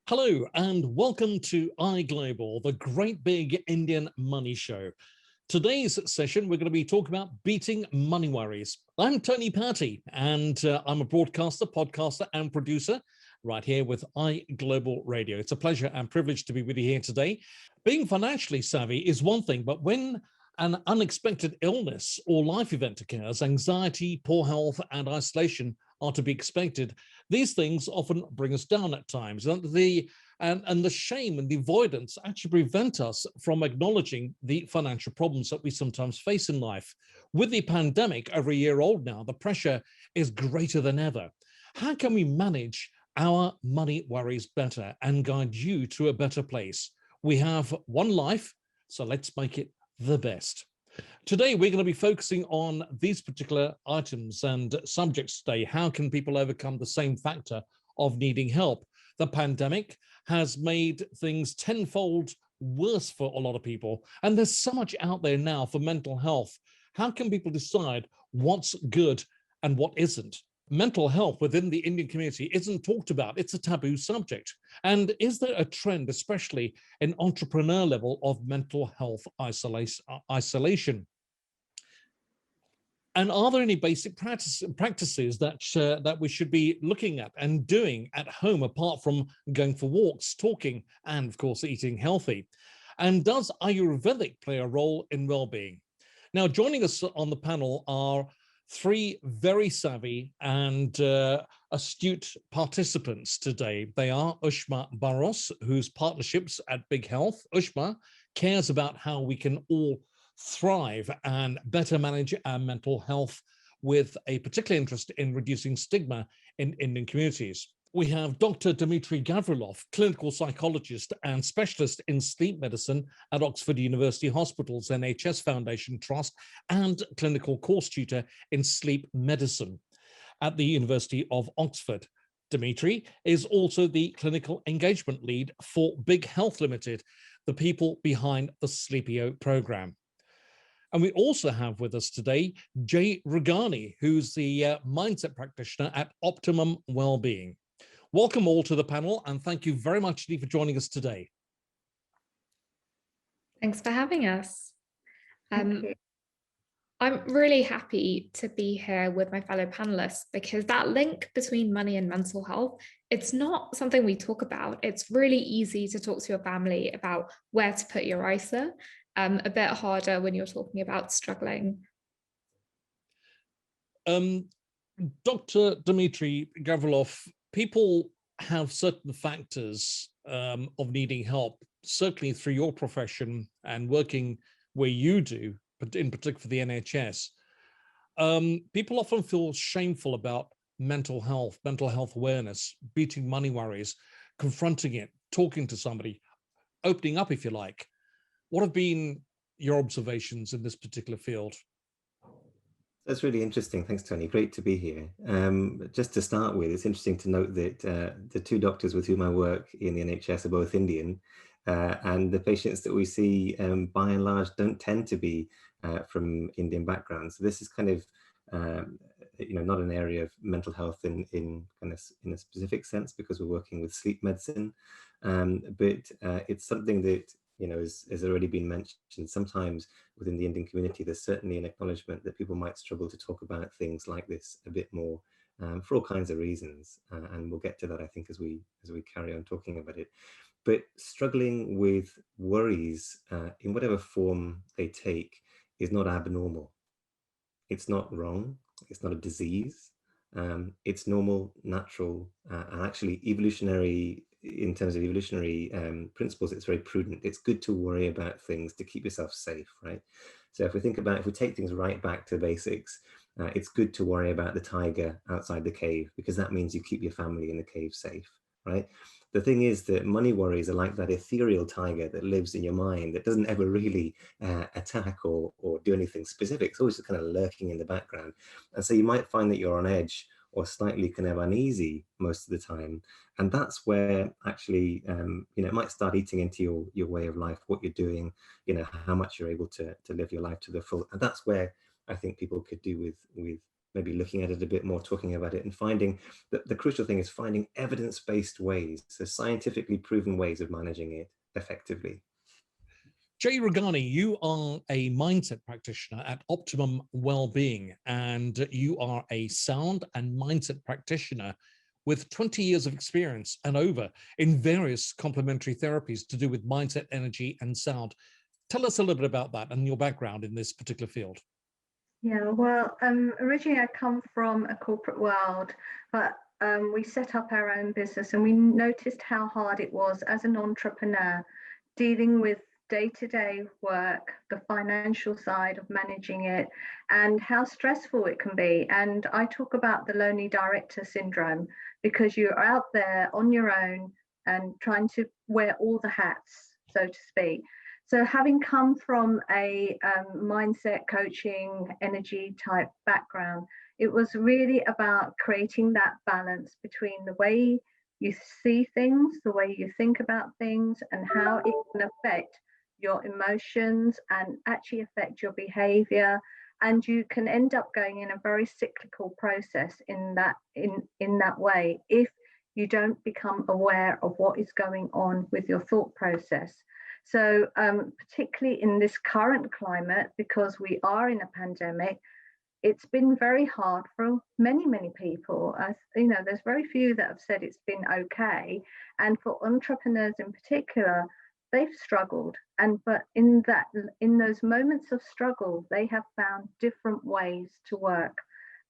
Hello and welcome to iGlobal, the great big Indian money show. Today's session, we're going to be talking about beating money worries. I'm Tony Patty, and I'm a broadcaster, podcaster, and producer right here with iGlobal Radio. It's a pleasure and privilege to be with you here today. Being financially savvy is one thing, but when an unexpected illness or life event occurs, anxiety, poor health, and isolation are to be expected. These things often bring us down at times. And the shame and the avoidance actually prevent us from acknowledging the financial problems that we sometimes face in life. With the pandemic over a year old now, the pressure is greater than ever. How can we manage our money worries better and guide you to a better place? We have one life, so let's make it the best. Today, we're going to be focusing on these particular items and subjects today. How can people overcome the same factor of needing help? The pandemic has made things tenfold worse for a lot of people. And there's so much out there now for mental health. How can people decide what's good and what isn't? Mental health within the Indian community isn't talked about. It's a taboo subject. And is there a trend, especially in entrepreneur level, of mental health isolation? And are there any basic practices that we should be looking at and doing at home, apart from going for walks, talking, and of course, eating healthy? And does Ayurvedic play a role in well-being? Now, joining us on the panel are three very savvy and astute participants today. They are Ushma Barros, whose partnerships at Big Health. Ushma cares about how we can all thrive and better manage our mental health, with a particular interest in reducing stigma in Indian communities. We have Dr. Dmitry Gavrilov, clinical psychologist and specialist in sleep medicine at Oxford University Hospitals NHS Foundation Trust, and clinical course tutor in sleep medicine at the University of Oxford. Dmitry is also the clinical engagement lead for Big Health Limited, the people behind the Sleepio program. And we also have with us today Jay Rugani, who's the mindset practitioner at Optimum Wellbeing. Welcome all to the panel, and thank you very much for joining us today. Thanks for having us. I'm really happy to be here with my fellow panelists, because that link between money and mental health, it's not something we talk about. It's really easy to talk to your family about where to put your ISA, a bit harder when you're talking about struggling. Dr. Dmitry Gavrilov, people have certain factors of needing help, certainly through your profession and working where you do, but in particular for the NHS. People often feel shameful about mental health awareness, beating money worries, confronting it, talking to somebody, opening up, if you like. What have been your observations in this particular field? That's really interesting. Thanks, Tony. Great to be here. Just to start with, it's interesting to note that the two doctors with whom I work in the NHS are both Indian, and the patients that we see, by and large, don't tend to be from Indian backgrounds. So this is kind of, not an area of mental health in a specific sense, because we're working with sleep medicine, but it's something that has already been mentioned. Sometimes within the Indian community, there's certainly an acknowledgement that people might struggle to talk about things like this a bit more, for all kinds of reasons, and we'll get to that, I think, as we carry on talking about it. But struggling with worries, in whatever form they take, is not abnormal. It's not wrong. It's not a disease. It's normal, natural, and actually evolutionary. In terms of evolutionary principles, it's very prudent. It's good to worry about things to keep yourself safe, right? So if we take things right back to the basics, it's good to worry about the tiger outside the cave, because that means you keep your family in the cave safe, right? The thing is that money worries are like that ethereal tiger that lives in your mind, that doesn't ever really attack or do anything specific. It's always just kind of lurking in the background. And so you might find that you're on edge or slightly kind of uneasy most of the time. And that's where actually, it might start eating into your way of life, what you're doing, how much you're able to live your life to the full. And that's where I think people could do with maybe looking at it a bit more, talking about it, and finding that the crucial thing is finding evidence-based ways, so scientifically proven ways of managing it effectively. Jay Regani, you are a mindset practitioner at Optimum Wellbeing, and you are a sound and mindset practitioner with 20 years of experience and over in various complementary therapies to do with mindset, energy, and sound. Tell us a little bit about that and your background in this particular field. Yeah, well, originally I come from a corporate world, but we set up our own business and we noticed how hard it was as an entrepreneur dealing with day-to-day work, the financial side of managing it, and how stressful it can be. And I talk about the lonely director syndrome, because you're out there on your own and trying to wear all the hats, so to speak. So having come from a mindset coaching, energy type background, it was really about creating that balance between the way you see things, the way you think about things, and how it can affect your emotions and actually affect your behavior. And you can end up going in a very cyclical process in that way if you don't become aware of what is going on with your thought process. So particularly in this current climate, because we are in a pandemic, it's been very hard for many, many people. There's very few that have said it's been okay. And for entrepreneurs in particular, they've struggled. But in those moments of struggle, they have found different ways to work.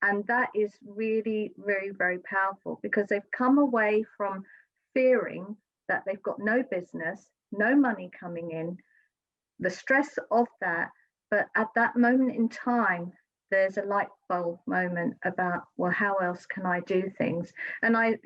And that is really very, very powerful, because they've come away from fearing that they've got no business, no money coming in, the stress of that. But at that moment in time, there's a light bulb moment about, well, how else can I do things? And I'm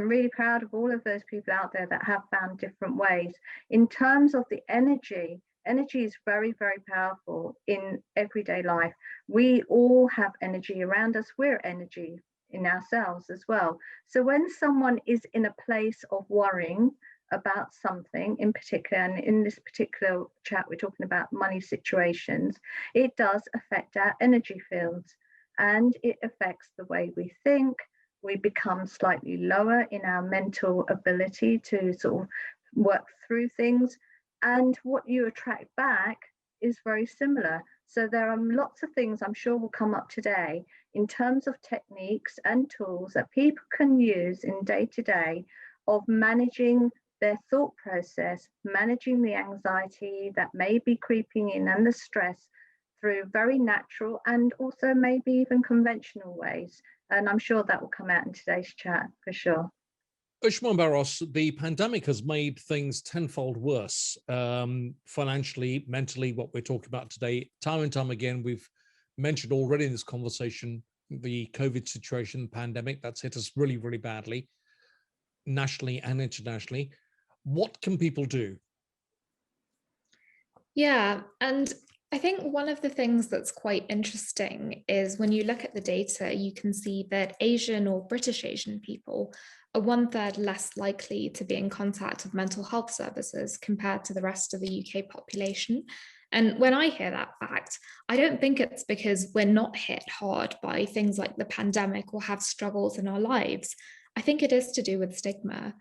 really proud of all of those people out there that have found different ways. In terms of the energy is very, very powerful in everyday life. We all have energy around us. We're energy in ourselves as well. So when someone is in a place of worrying about something in particular, and in this particular chat we're talking about money situations, it does affect our energy fields, and it affects the way we think. We become slightly lower in our mental ability to sort of work through things, and what you attract back is very similar. So there are lots of things I'm sure will come up today in terms of techniques and tools that people can use in day-to-day of managing their thought process, managing the anxiety that may be creeping in and the stress through very natural and also maybe even conventional ways. And I'm sure that will come out in today's chat for sure. Ushman Barros, the pandemic has made things tenfold worse, financially, mentally, what we're talking about today. Time and time again, we've mentioned already in this conversation, the COVID situation, pandemic, that's hit us really, really badly, nationally and internationally. What can people do? Yeah, and I think one of the things that's quite interesting is when you look at the data, you can see that Asian or British Asian people are 1/3 less likely to be in contact with mental health services compared to the rest of the UK population. And when I hear that fact, I don't think it's because we're not hit hard by things like the pandemic or have struggles in our lives. I think it is to do with stigma.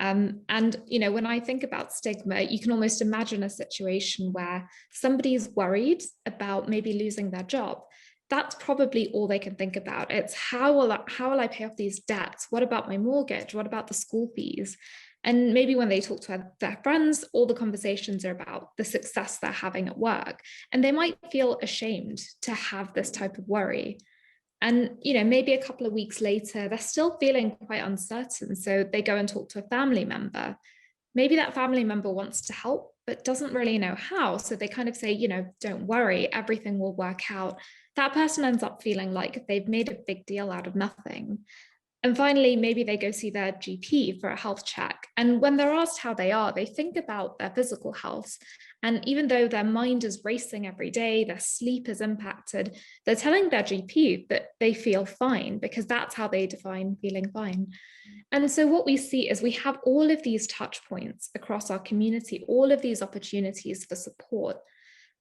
When I think about stigma, you can almost imagine a situation where somebody's worried about maybe losing their job. That's probably all they can think about. It's how will I pay off these debts? What about my mortgage? What about the school fees? And maybe when they talk to their friends, all the conversations are about the success they're having at work. And they might feel ashamed to have this type of worry. And, maybe a couple of weeks later, they're still feeling quite uncertain. So they go and talk to a family member. Maybe that family member wants to help, but doesn't really know how. So they kind of say, don't worry, everything will work out. That person ends up feeling like they've made a big deal out of nothing. And finally, maybe they go see their GP for a health check. And when they're asked how they are, they think about their physical health. And even though their mind is racing every day, their sleep is impacted, they're telling their GP that they feel fine, because that's how they define feeling fine. And so what we see is we have all of these touch points across our community, all of these opportunities for support.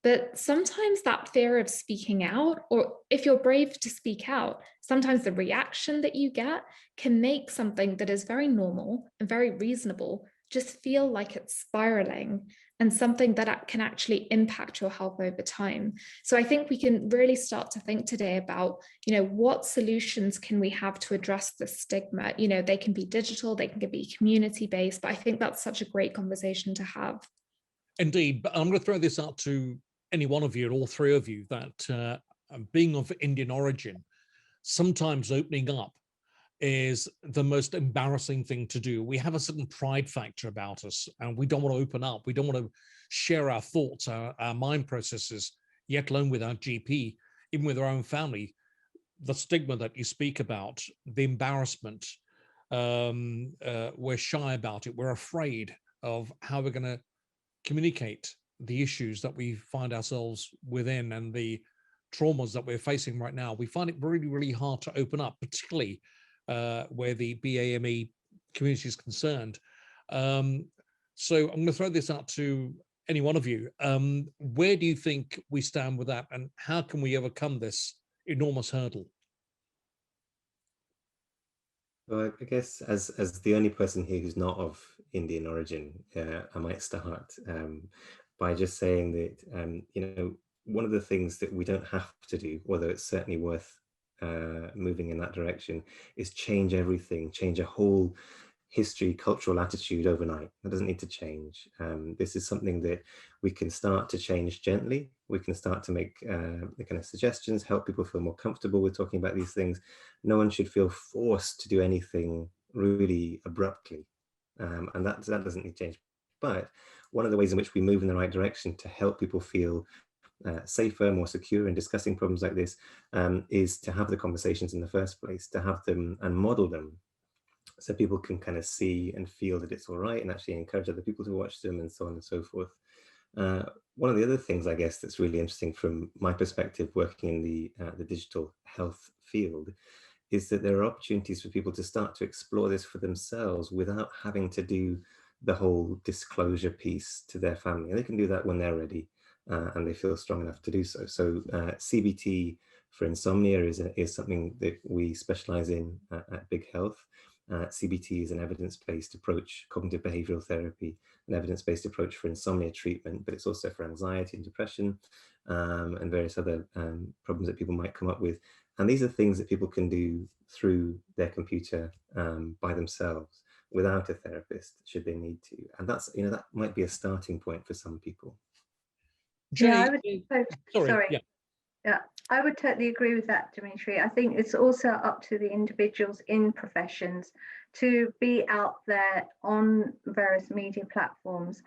But sometimes that fear of speaking out, or if you're brave to speak out, sometimes the reaction that you get can make something that is very normal and very reasonable just feel like it's spiraling, and something that can actually impact your health over time. So I think we can really start to think today about, what solutions can we have to address the stigma? They can be digital, they can be community-based, but I think that's such a great conversation to have. Indeed, but I'm going to throw this out to any one of you, and all three of you, that being of Indian origin, sometimes opening up is the most embarrassing thing to do. We have a certain pride factor about us, and we don't want to open up. We don't want to share our thoughts, our mind processes, yet alone with our GP, even with our own family. The stigma that you speak about, the embarrassment, we're shy about it. We're afraid of how we're going to communicate the issues that we find ourselves within and the traumas that we're facing right now. We find it really, really hard to open up, particularly where the BAME community is concerned. So I'm going to throw this out to any one of you. Where do you think we stand with that, and how can we overcome this enormous hurdle? Well, I guess as the only person here who's not of Indian origin, I might start by just saying that, one of the things that we don't have to do, although it's certainly worth moving in that direction, is change everything, change a whole history, cultural attitude overnight. That doesn't need to change. This is something that we can start to change gently. We can start to make the kind of suggestions, help people feel more comfortable with talking about these things. No one should feel forced to do anything really abruptly, and that doesn't need to change. But one of the ways in which we move in the right direction to help people feel safer, more secure in discussing problems like this is to have the conversations in the first place, to have them and model them, so people can kind of see and feel that it's all right, and actually encourage other people to watch them, and so on and so forth. One of the other things, I guess, that's really interesting from my perspective, working in the digital health field, is that there are opportunities for people to start to explore this for themselves without having to do the whole disclosure piece to their family. And they can do that when they're ready and they feel strong enough to do so. So CBT for insomnia is something that we specialize in at Big Health. CBT is an evidence-based approach, cognitive behavioral therapy, an evidence-based approach for insomnia treatment, but it's also for anxiety and depression and various other problems that people might come up with. And these are things that people can do through their computer by themselves without a therapist, should they need to. And that's, that might be a starting point for some people. Yeah, I would totally agree with that, Dimitri. I think it's also up to the individuals in professions to be out there on various media platforms,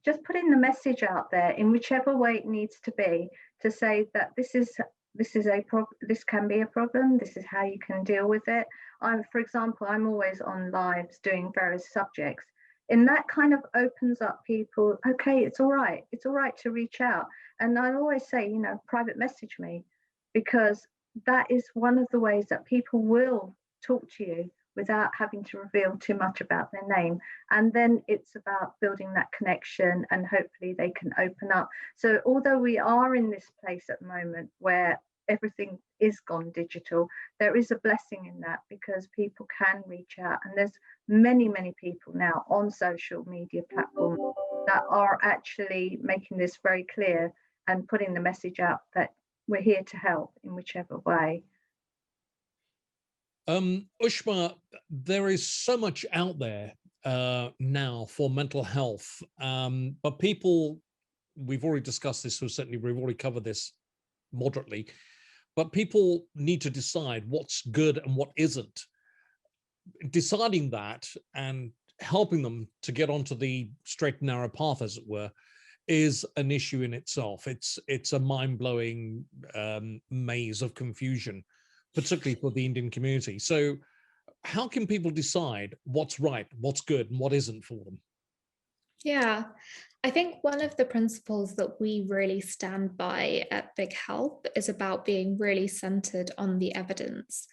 just putting the message out there in whichever way it needs to be, to say that this can be a problem. This is how you can deal with it. For example, I'm always on lives doing various subjects. And that kind of opens up people, okay, it's all right to reach out. And I always say, private message me, because that is one of the ways that people will talk to you without having to reveal too much about their name. And then it's about building that connection, and hopefully they can open up. So although we are in this place at the moment where everything is gone digital, there is a blessing in that, because people can reach out, and there's many people now on social media platforms that are actually making this very clear and putting the message out that we're here to help in whichever way. Ushma, there is so much out there now for mental health, but people, we've already discussed this, so certainly we've already covered this moderately, but people need to decide what's good and what isn't. Deciding that and helping them to get onto the straight and narrow path, as it were, is an issue in itself. It's a mind-blowing maze of confusion, particularly for the Indian community. So how can people decide what's right, what's good, and what isn't for them? Yeah, I think one of the principles that we really stand by at Big Health is about being really centered on the evidence.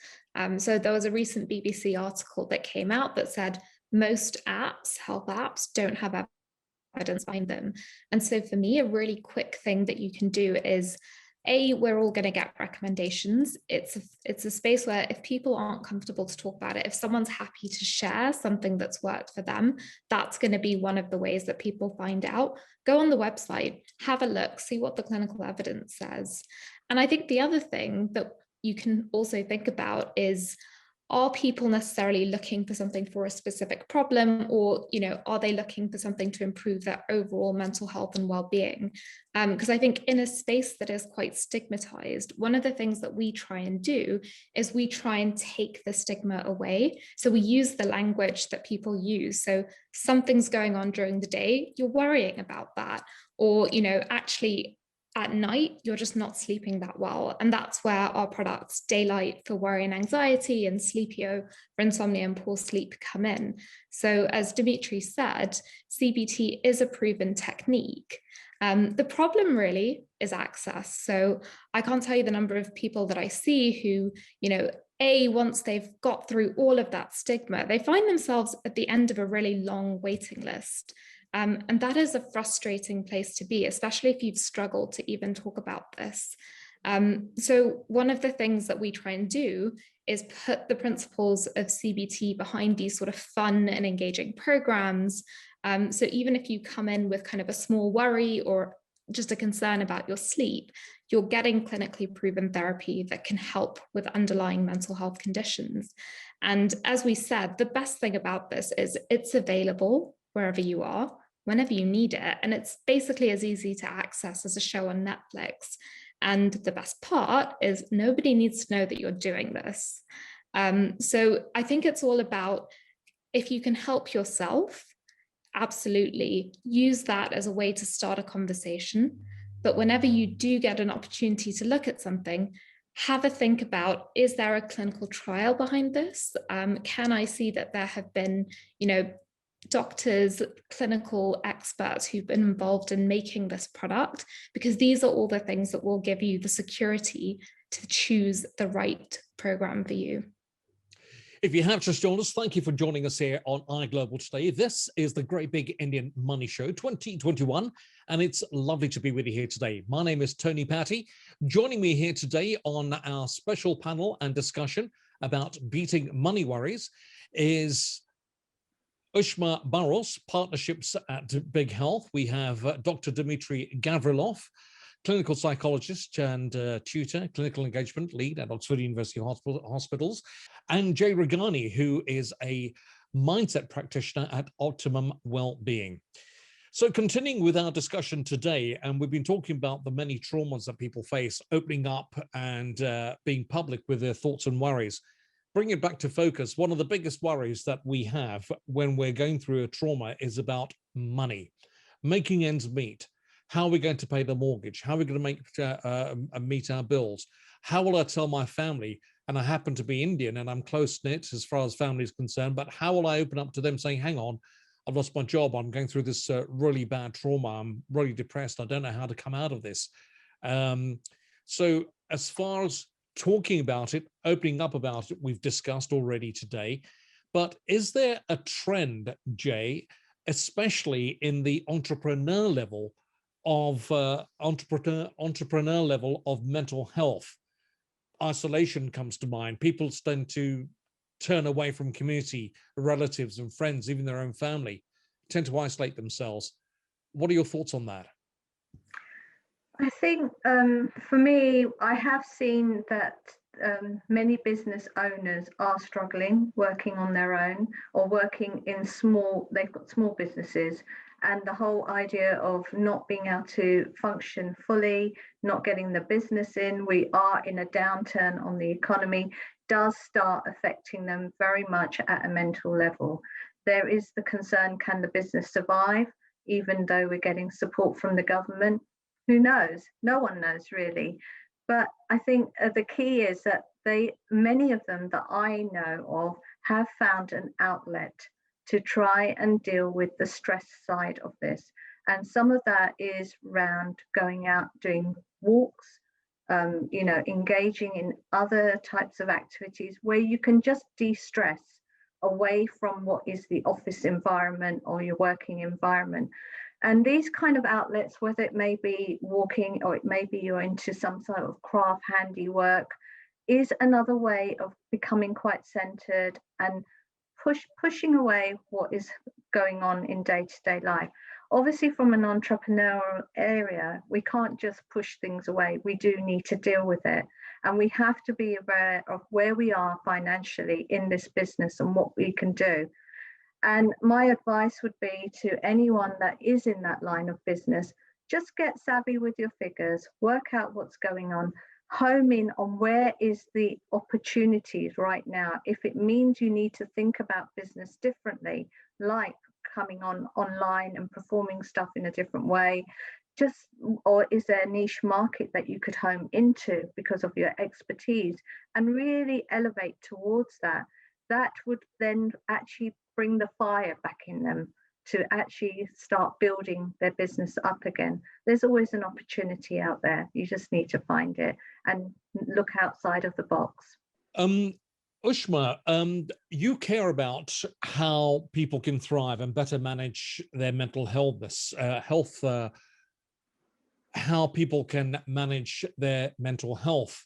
So there was a recent BBC article that came out that said most apps, health apps, don't have evidence behind them. And so for me, a really quick thing that you can do is, we're all going to get recommendations. It's a space where if people aren't comfortable to talk about it, if someone's happy to share something that's worked for them, that's going to be one of the ways that people find out. Go on the website, have a look, see what the clinical evidence says. And I think the other thing that you can also think about is, are people necessarily looking for something for a specific problem, or, are they looking for something to improve their overall mental health and well-being? Because I think in a space that is quite stigmatized, one of the things that we try and do is we try and take the stigma away. So we use the language that people use. So something's going on during the day, you're worrying about that, or, actually at night, you're just not sleeping that well. And that's where our products, Daylight for worry and anxiety, and Sleepio for insomnia and poor sleep, come in. So as Dimitri said, CBT is a proven technique. The problem really is access. So I can't tell you the number of people that I see who, once they've got through all of that stigma, they find themselves at the end of a really long waiting list. And that is a frustrating place to be, especially if you've struggled to even talk about this. So one of the things that we try and do is put the principles of CBT behind these sort of fun and engaging programs. So even if you come in with kind of a small worry or just a concern about your sleep, you're getting clinically proven therapy that can help with underlying mental health conditions. And as we said, the best thing about this is it's available wherever you are, whenever you need it. And it's basically as easy to access as a show on Netflix. And the best part is nobody needs to know that you're doing this. So I think it's all about, if you can help yourself, absolutely use that as a way to start a conversation. But whenever you do get an opportunity to look at something, have a think about, is there a clinical trial behind this? Can I see that there have been, doctors, clinical experts who've been involved in making this product? Because these are all the things that will give you the security to choose the right program for you. If you have just joined us, thank you for joining us here on iGlobal today. This is the Great Big Indian Money Show 2021, and it's lovely to be with you here today. My name is Tony Patty. Joining me here today on our special panel and discussion about beating money worries is Ushma Barros, Partnerships at Big Health. We have Dr. Dimitri Gavrilov, clinical psychologist and tutor, clinical engagement lead at Oxford University Hospitals, and Jay Regani, who is a mindset practitioner at Optimum Wellbeing. So continuing with our discussion today, and we've been talking about the many traumas that people face, opening up and being public with their thoughts and worries. Bring it back to focus. One of the biggest worries that we have when we're going through a trauma is about money, making ends meet. How are we going to pay the mortgage? How are we going to meet our bills? How will I tell my family? And I happen to be Indian and I'm close-knit as far as family is concerned, but how will I open up to them saying, hang on, I've lost my job, I'm going through this really bad trauma, I'm really depressed, I don't know how to come out of this. So as far as talking about it, opening up about it, we've discussed already today, but is there a trend, Jay, especially in the entrepreneur level of entrepreneur level of mental health? Isolation comes to mind. People tend to turn away from community, relatives and friends, even their own family, tend to isolate themselves. What are your thoughts on that? I think for me, I have seen that many business owners are struggling, working on their own or working in they've got small businesses, and the whole idea of not being able to function fully, not getting the business in, we are in a downturn on the economy, does start affecting them very much at a mental level. There is the concern, can the business survive, even though we're getting support from the government? Who knows? No one knows really. But I think the key is that many of them that I know of have found an outlet to try and deal with the stress side of this. And some of that is around going out, doing walks, engaging in other types of activities where you can just de-stress away from what is the office environment or your working environment. And these kind of outlets, whether it may be walking or it may be you're into some sort of craft handiwork, is another way of becoming quite centered and pushing away what is going on in day-to-day life. Obviously, from an entrepreneurial area, we can't just push things away. We do need to deal with it. And we have to be aware of where we are financially in this business and what we can do. And my advice would be to anyone that is in that line of business, just get savvy with your figures, work out what's going on, home in on where is the opportunities right now. If it means you need to think about business differently, like coming online and performing stuff in a different way, or is there a niche market that you could home into because of your expertise and really elevate towards that? That would then actually bring the fire back in them to actually start building their business up again. There's always an opportunity out there. You just need to find it and look outside of the box. Ushma, you care about how people can thrive and better manage their mental health, how people can manage their mental health,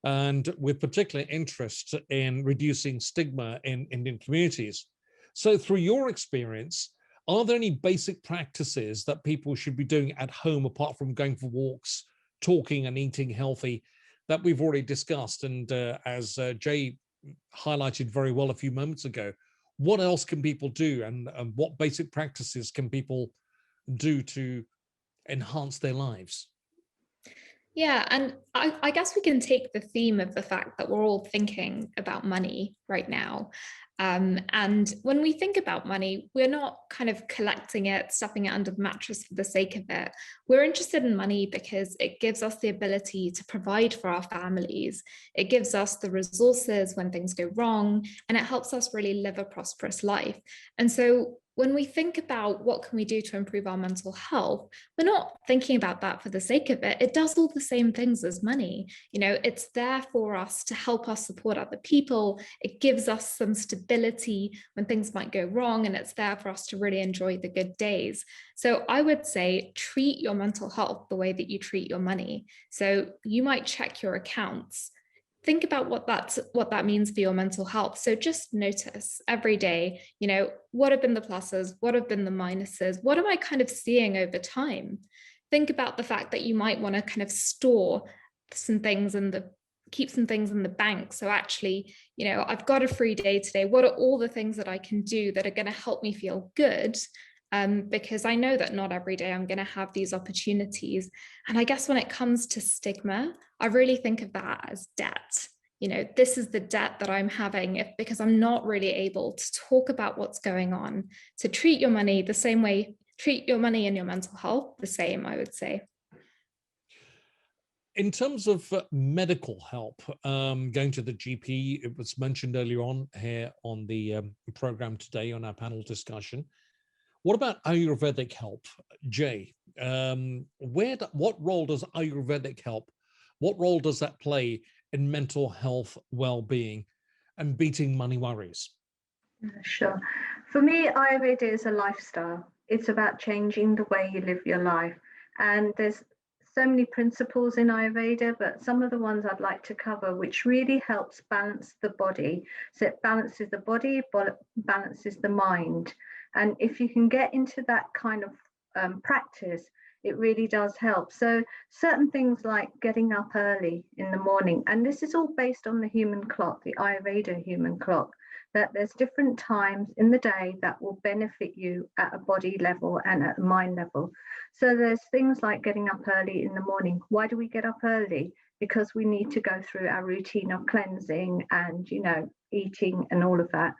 and with particular interest in reducing stigma in Indian communities. So through your experience, are there any basic practices that people should be doing at home apart from going for walks, talking and eating healthy that we've already discussed? And as Jay highlighted very well a few moments ago, what else can people do, and what basic practices can people do to enhance their lives? Yeah, and I guess we can take the theme of the fact that we're all thinking about money right now. And when we think about money, we're not kind of collecting it, stuffing it under the mattress for the sake of it. We're interested in money because it gives us the ability to provide for our families. It gives us the resources when things go wrong, and it helps us really live a prosperous life. And so when we think about what can we do to improve our mental health, we're not thinking about that for the sake of it. It does all the same things as money. You know, it's there for us to help us support other people. It gives us some stability when things might go wrong, and it's there for us to really enjoy the good days. So I would say treat your mental health the way that you treat your money. So you might check your accounts. Think about what that means for your mental health. So just notice every day, you know, what have been the pluses? What have been the minuses? What am I kind of seeing over time? Think about the fact that you might want to kind of store some things keep some things in the bank. So actually, you know, I've got a free day today. What are all the things that I can do that are going to help me feel good? Because I know that not every day I'm going to have these opportunities. And I guess when it comes to stigma, I really think of that as debt. You know, this is the debt that I'm having because I'm not really able to talk about what's going on. So treat your money the same way, treat your money and your mental health the same, I would say. In terms of medical help, going to the GP, it was mentioned earlier on here on the program today on our panel discussion. What about Ayurvedic help, Jay? What role does Ayurvedic help? What role does that play in mental health, well-being, and beating money worries? Sure. For me, Ayurveda is a lifestyle. It's about changing the way you live your life. And there's so many principles in Ayurveda, but some of the ones I'd like to cover, which really helps balance the body. So it balances the body, balances the mind. And if you can get into that kind of practice, it really does help. So certain things like getting up early in the morning, and this is all based on the human clock, the Ayurveda human clock, that there's different times in the day that will benefit you at a body level and at a mind level. So there's things like getting up early in the morning. Why do we get up early? Because we need to go through our routine of cleansing and, you know, eating and all of that.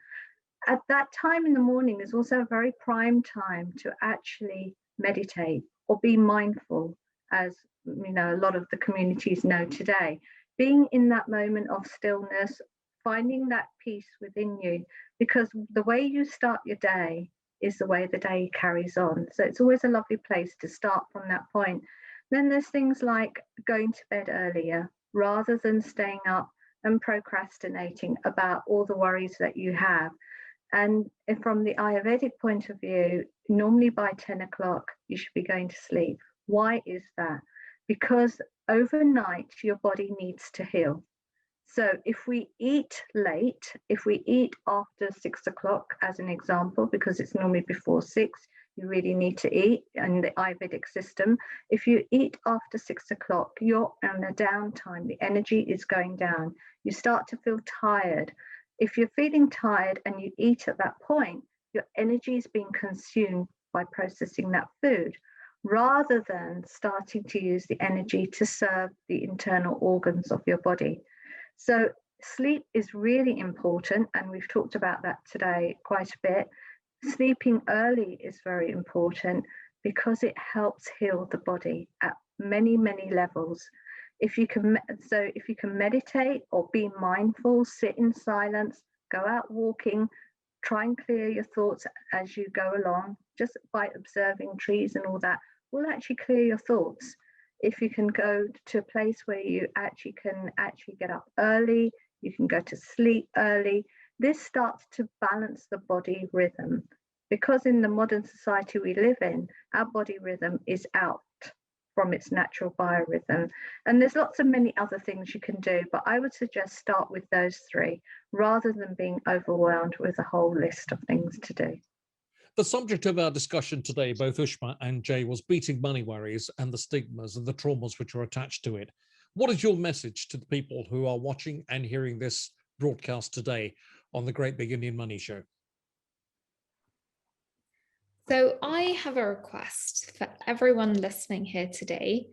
At that time in the morning is also a very prime time to actually meditate or be mindful, as you know, a lot of the communities know today. Being in that moment of stillness, finding that peace within you, because the way you start your day is the way the day carries on. So it's always a lovely place to start from that point. Then there's things like going to bed earlier rather than staying up and procrastinating about all the worries that you have. And if from the Ayurvedic point of view, normally by 10 o'clock, you should be going to sleep. Why is that? Because overnight, your body needs to heal. So if we eat late, if we eat after 6 o'clock, as an example, because it's normally before 6, you really need to eat in the Ayurvedic system. If you eat after 6 o'clock, you're on a downtime, the energy is going down. You start to feel tired. If you're feeling tired and you eat at that point, your energy is being consumed by processing that food, rather than starting to use the energy to serve the internal organs of your body. So sleep is really important, and we've talked about that today quite a bit. Sleeping early is very important because it helps heal the body at many, many levels. If you can meditate or be mindful, sit in silence, go out walking, try and clear your thoughts as you go along, just by observing trees and all that will actually clear your thoughts. If you can go to a place where you can get up early, you can go to sleep early, this starts to balance the body rhythm. Because in the modern society we live in, our body rhythm is out from its natural biorhythm. And there's lots of many other things you can do, but I would suggest start with those 3 rather than being overwhelmed with a whole list of things to do. The subject of our discussion today, both Ushma and Jay, was beating money worries and the stigmas and the traumas which are attached to it. What is your message to the people who are watching and hearing this broadcast today on the Great Big Indian Money Show? So I have a request for everyone listening here today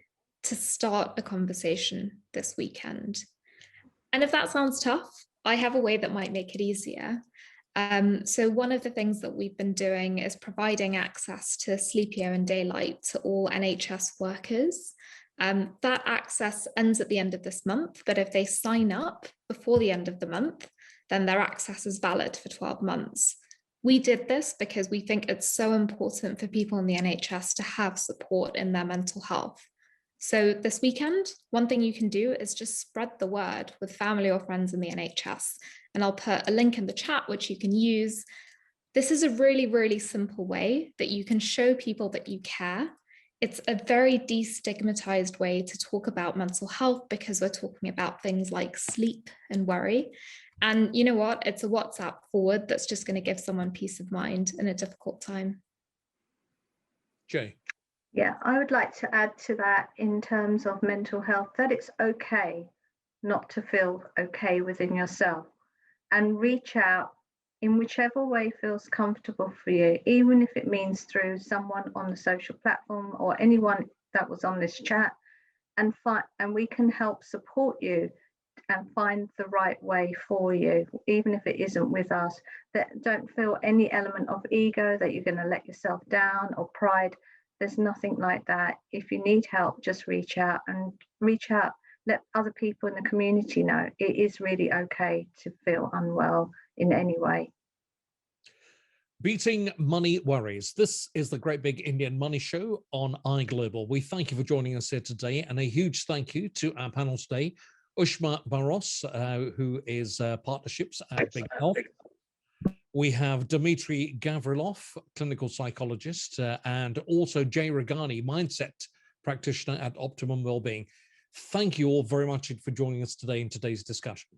to start a conversation this weekend. And if that sounds tough, I have a way that might make it easier. So one of the things that we've been doing is providing access to Sleepio and Daylight to all NHS workers. That access ends at the end of this month, but if they sign up before the end of the month, then their access is valid for 12 months. We did this because we think it's so important for people in the NHS to have support in their mental health. So this weekend, one thing you can do is just spread the word with family or friends in the NHS. And I'll put a link in the chat, which you can use. This is a really, really simple way that you can show people that you care. It's a very destigmatized way to talk about mental health because we're talking about things like sleep and worry. And you know what? It's a WhatsApp forward that's just going to give someone peace of mind in a difficult time. Jay. Yeah, I would like to add to that in terms of mental health, that it's okay not to feel okay within yourself, and reach out in whichever way feels comfortable for you, even if it means through someone on the social platform or anyone that was on this chat, and we can help support you and find the right way for you, even if it isn't with us. That don't feel any element of ego that you're going to let yourself down or pride. There's nothing like that. If you need help, just reach out. Let other people in the community know it is really okay to feel unwell in any way. Beating money worries. This is the Great Big Indian Money Show on iGlobal. We thank you for joining us here today, and a huge thank you to our panel today, Ushma Barros, who is partnerships at Big Health. We have Dmitry Gavrilov, clinical psychologist, and also Jay Regani, mindset practitioner at Optimum Wellbeing. Thank you all very much for joining us today in today's discussion.